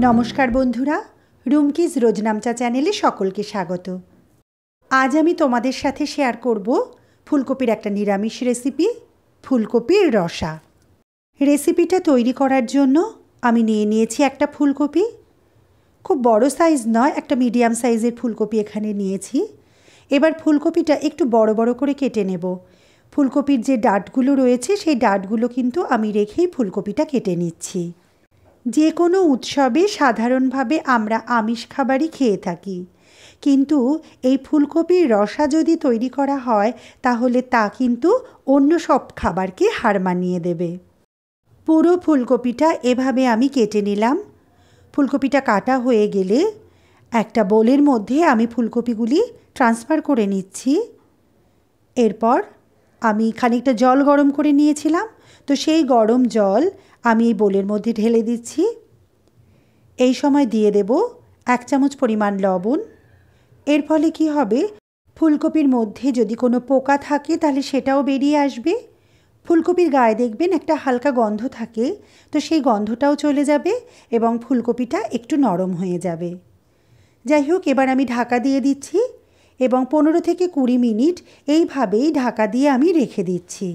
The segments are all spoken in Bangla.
নমস্কার বন্ধুরা, রুমকিজ রোজনামচা চ্যানেলে সকলকে স্বাগত। আজ আমি তোমাদের সাথে শেয়ার করব ফুলকপির একটা নিরামিষ রেসিপি, ফুলকপির রসা। রেসিপিটা তৈরি করার জন্য আমি নিয়েছি একটা ফুলকপি। খুব বড় সাইজ নয়, একটা মিডিয়াম সাইজের ফুলকপি এখানে নিয়েছি। এবার ফুলকপিটা একটু বড় বড় করে কেটে নেব। ফুলকপির যে ডাঁটগুলো রয়েছে সেই ডাঁটগুলো কিন্তু আমি রেখেই ফুলকপিটা কেটে নিচ্ছি। যে কোনো উৎসবে সাধারণভাবে আমরা আমিষ খাবারই খেয়ে থাকি, কিন্তু এই ফুলকপির রসা যদি তৈরি করা হয় তাহলে তা কিন্তু অন্য সব খাবারকে হার মানিয়ে দেবে। পুরো ফুলকপিটা এভাবে আমি কেটে নিলাম। ফুলকপিটা কাটা হয়ে গেলে একটা বোলের মধ্যে আমি ফুলকপিগুলি ট্রান্সফার করে নিচ্ছি। এরপর আমি খানিকটা জল গরম করে নিয়েছিলাম, তো সেই গরম জল আমি এই বোলের মধ্যে ঢেলে দিচ্ছি। এই সময় দিয়ে দেব 1 চামচ পরিমাণ লবণ। এর ফলে কি হবে, ফুলকপির মধ্যে যদি কোনো পোকা থাকে তাহলে সেটাও বেরিয়ে আসবে। ফুলকপির গায়ে দেখবেন একটা হালকা গন্ধ থাকে, তো সেই গন্ধটাও চলে যাবে এবং ফুলকপিটা একটু নরম হয়ে যাবে। যাই হোক, এবার আমি ঢাকা দিয়ে দিচ্ছি এবং 15 থেকে 20 মিনিট এইভাবেই ঢাকা দিয়ে আমি রেখে দিচ্ছি।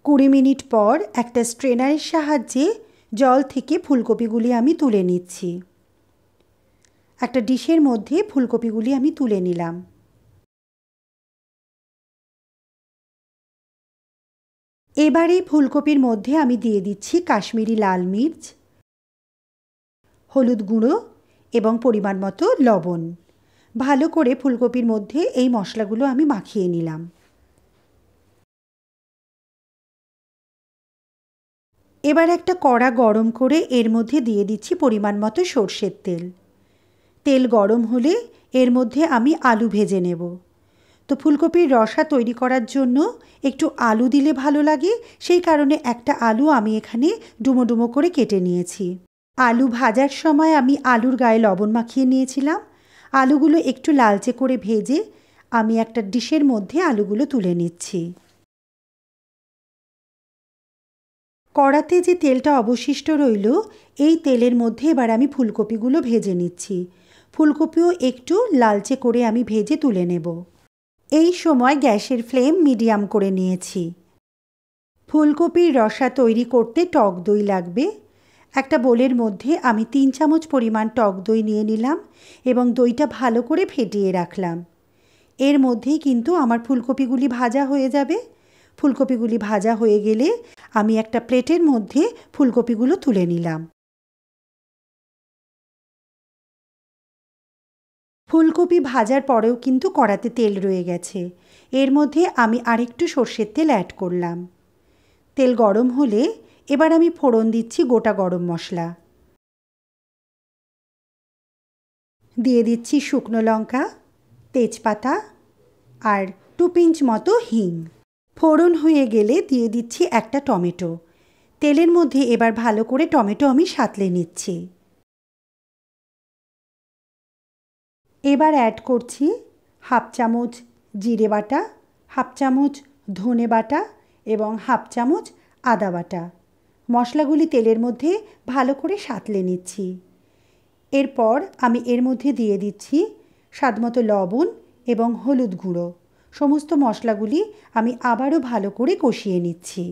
20 মিনিট পর একটা স্ট্রেনারের সাহায্যে জল থেকে ফুলকপিগুলি আমি তুলে নিচ্ছি। একটা ডিশের মধ্যে ফুলকপিগুলি আমি তুলে নিলাম। এবারে ফুলকপির মধ্যে আমি দিয়ে দিচ্ছি কাশ্মীরি লাল মির্চ, হলুদ গুঁড়ো এবং পরিমাণ মতো লবণ। ভালো করে ফুলকপির মধ্যে এই মশলাগুলো আমি মাখিয়ে নিলাম। এবার একটা কড়া গরম করে এর মধ্যে দিয়ে দিচ্ছি পরিমাণ মতো সরষের তেল। তেল গরম হলে এর মধ্যে আমি আলু ভেজে নেব। তো ফুলকপির রসা তৈরি করার জন্য একটু আলু দিলে ভালো লাগে, সেই কারণে একটা আলু আমি এখানে ডুমো ডুমো করে কেটে নিয়েছি। আলু ভাজার সময় আমি আলুর গায়ে লবণ মাখিয়ে নিয়েছিলাম। আলুগুলো একটু লালচে করে ভেজে আমি একটা ডিশের মধ্যে আলুগুলো তুলে নিচ্ছি। কড়াতে যে তেলটা অবশিষ্ট রইল, এই তেলের মধ্যে এবার আমি ফুলকপিগুলো ভেজে নিচ্ছি। ফুলকপিও একটু লালচে করে আমি ভেজে তুলে নেব। এই সময় গ্যাসের ফ্লেম মিডিয়াম করে নিয়েছি। ফুলকপির রসা তৈরি করতে টক দই লাগবে। একটা বোলের মধ্যে আমি 3 চামচ পরিমাণ টক দই নিয়ে নিলাম এবং দইটা ভালো করে ফেটিয়ে রাখলাম। এর মধ্যেই কিন্তু আমার ফুলকপিগুলি ভাজা হয়ে যাবে। ফুলকপিগুলি ভাজা হয়ে গেলে আমি একটা প্লেটের মধ্যে ফুলকপিগুলো তুলে নিলাম। ফুলকপি ভাজার পরেও কিন্তু কড়াতে তেল রয়ে গেছে। এর মধ্যে আমি আরেকটু সর্ষের তেল অ্যাড করলাম। তেল গরম হলে এবার আমি ফোড়ন দিচ্ছি গোটা গরম মশলা। দিয়ে দিচ্ছি শুকনো লঙ্কা, তেজপাতা আর 2 পিঞ্চ মতো হিং। ফোড়ন হয়ে গেলে দিয়ে দিচ্ছি একটা টমেটো। তেলের মধ্যে এবার ভালো করে টমেটো আমি সাঁতলে নিচ্ছি। এবার অ্যাড করছি 1/2 চামচ জিরে বাটা, 1/2 চামচ ধনে বাটা এবং 1/2 চামচ আদা বাটা। মশলাগুলি তেলের মধ্যে ভালো করে সাঁতলে নিচ্ছি। এরপর আমি এর মধ্যে দিয়ে দিচ্ছি স্বাদমতো লবণ এবং হলুদ গুঁড়ো। সমস্ত মশলাগুলি আমি আবারও ভালো করে কষিয়ে নিচ্ছি।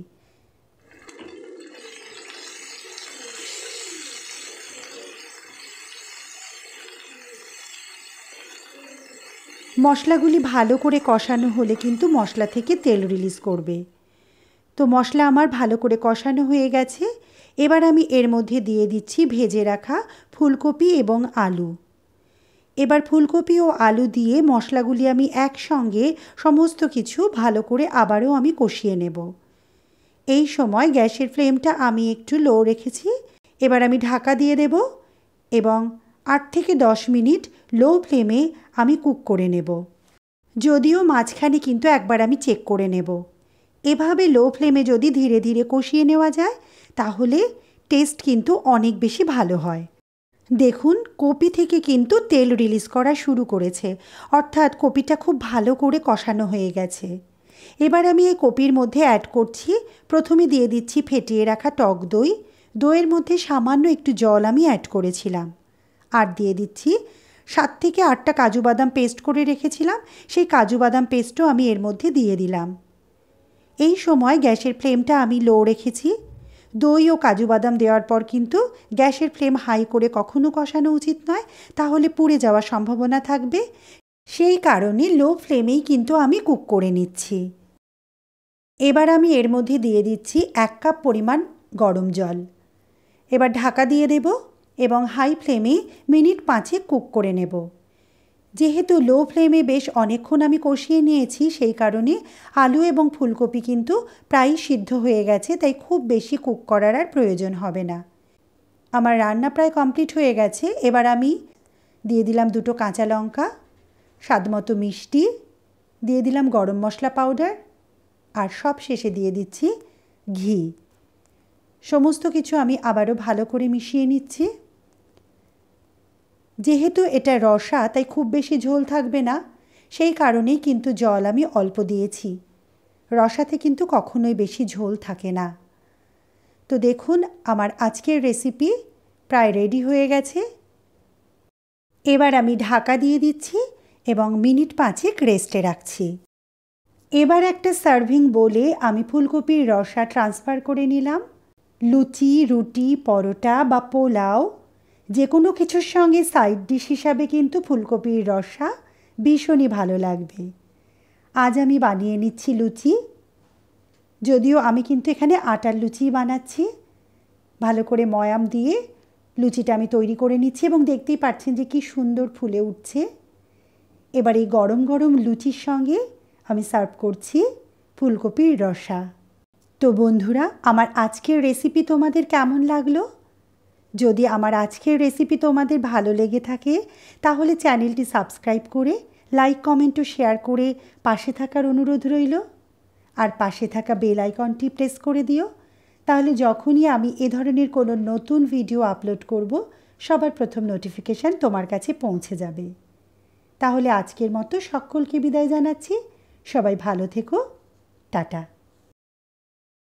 মশলাগুলি ভালো করে কষানো হলে কিন্তু মশলা থেকে তেল রিলিজ করবে। তো মশলা আমার ভালো করে কষানো হয়ে গেছে। এবার আমি এর মধ্যে দিয়ে দিচ্ছি ভেজে রাখা ফুলকপি এবং আলু। এবার ফুলকপি ও আলু দিয়ে মশলাগুলি আমি একসঙ্গে সমস্ত কিছু ভালো করে আবারও আমি কষিয়ে নেব। এই সময় গ্যাসের ফ্লেমটা আমি একটু লো রেখেছি। এবার আমি ঢাকা দিয়ে দেব এবং 8 থেকে 10 মিনিট লো ফ্লেমে আমি কুক করে নেব। যদিও মাঝখানে কিন্তু একবার আমি চেক করে নেব। এভাবে লো ফ্লেমে যদি ধীরে ধীরে কষিয়ে নেওয়া যায় তাহলে টেস্ট কিন্তু অনেক বেশি ভালো হয়। দেখুন, কপি থেকে কিন্তু তেল রিলিজ করা শুরু করেছে, অর্থাৎ কপিটা খুব ভালো করে কষানো হয়ে গেছে। এবার আমি এই কপির মধ্যে অ্যাড করছি, প্রথমে দিয়ে দিচ্ছি ফেটিয়ে রাখা টক দই, দইয়ের মধ্যে সামান্য একটু জল আমি অ্যাড করেছিলাম। আর দিয়ে দিচ্ছি 7 থেকে 8টা কাজু বাদাম পেস্ট করে রেখেছিলাম, সেই কাজু বাদাম পেস্টও আমি এর মধ্যে দিয়ে দিলাম। এই সময় গ্যাসের ফ্লেমটা আমি লো রেখেছি। দই ও কাজু বাদাম দেওয়ার পর কিন্তু গ্যাসের ফ্লেম হাই করে কখনো কষানো উচিত নয়, তাহলে পুড়ে যাওয়ার সম্ভাবনা থাকবে। সেই কারণে লো ফ্লেমেই কিন্তু আমি কুক করে নিচ্ছি। এবার আমি এর মধ্যে দিয়ে দিচ্ছি 1 কাপ পরিমাণ গরম জল। এবার ঢাকা দিয়ে দেব এবং হাই ফ্লেমে মিনিট 5 কুক করে নেব। যেহেতু লো ফ্লেমে বেশ অনেকক্ষণ আমি কষিয়ে নিয়েছি, সেই কারণে আলু এবং ফুলকপি কিন্তু প্রায় সিদ্ধ হয়ে গেছে, তাই খুব বেশি কুক করার আর প্রয়োজন হবে না। আমার রান্না প্রায় কমপ্লিট হয়ে গেছে। এবার আমি দিয়ে দিলাম 2টো কাঁচা লঙ্কা, স্বাদমতো মিষ্টি, দিয়ে দিলাম গরম মশলা পাউডার, আর সব শেষে দিয়ে দিচ্ছি ঘি। সমস্ত কিছু আমি আবারও ভালো করে মিশিয়ে নিচ্ছি। যেহেতু এটা রসা, তাই খুব বেশি ঝোল থাকবে না, সেই কারণেই কিন্তু জল আমি অল্প দিয়েছি। রসাতে কিন্তু কখনোই বেশি ঝোল থাকে না। তো দেখুন, আমার আজকের রেসিপি প্রায় রেডি হয়ে গেছে। এবার আমি ঢাকা দিয়ে দিচ্ছি এবং মিনিট 5 রেস্টে রাখছি। এবার একটা সার্ভিং বোলে আমি ফুলকপির রসা ট্রান্সফার করে নিলাম। লুচি, রুটি, পরোটা বা পোলাও যে কোনো কিছুর সঙ্গে সাইড ডিশ হিসাবে কিন্তু ফুলকপির রসা ভীষণই ভালো লাগবে। আজ আমি বানিয়ে নিচ্ছি লুচি, যদিও আমি কিন্তু এখানে আটার লুচি বানাচ্ছি। ভালো করে ময়াম দিয়ে লুচিটা আমি তৈরি করে নিচ্ছি এবং দেখতেই পাচ্ছেন যে কি সুন্দর ফুলে উঠছে। এবার এই গরম গরম লুচির সঙ্গে আমি সার্ভ করছি ফুলকপির রসা। তো বন্ধুরা, আমার আজকের রেসিপি তোমাদের কেমন লাগলো? যদি আমার আজকের রেসিপি তোমাদের ভালো লেগে থাকে, তাহলে চ্যানেলটি সাবস্ক্রাইব করে লাইক, কমেন্ট ও শেয়ার করে পাশে থাকার অনুরোধ রইল। আর পাশে থাকা বেল আইকনটি প্রেস করে দিও, তাহলে যখনই আমি এ ধরনের কোনো নতুন ভিডিও আপলোড করব, সবার প্রথম নোটিফিকেশান তোমার কাছে পৌঁছে যাবে। তাহলে আজকের মতো সকলকে বিদায় জানাচ্ছি। সবাই ভালো থেকো। টাটা।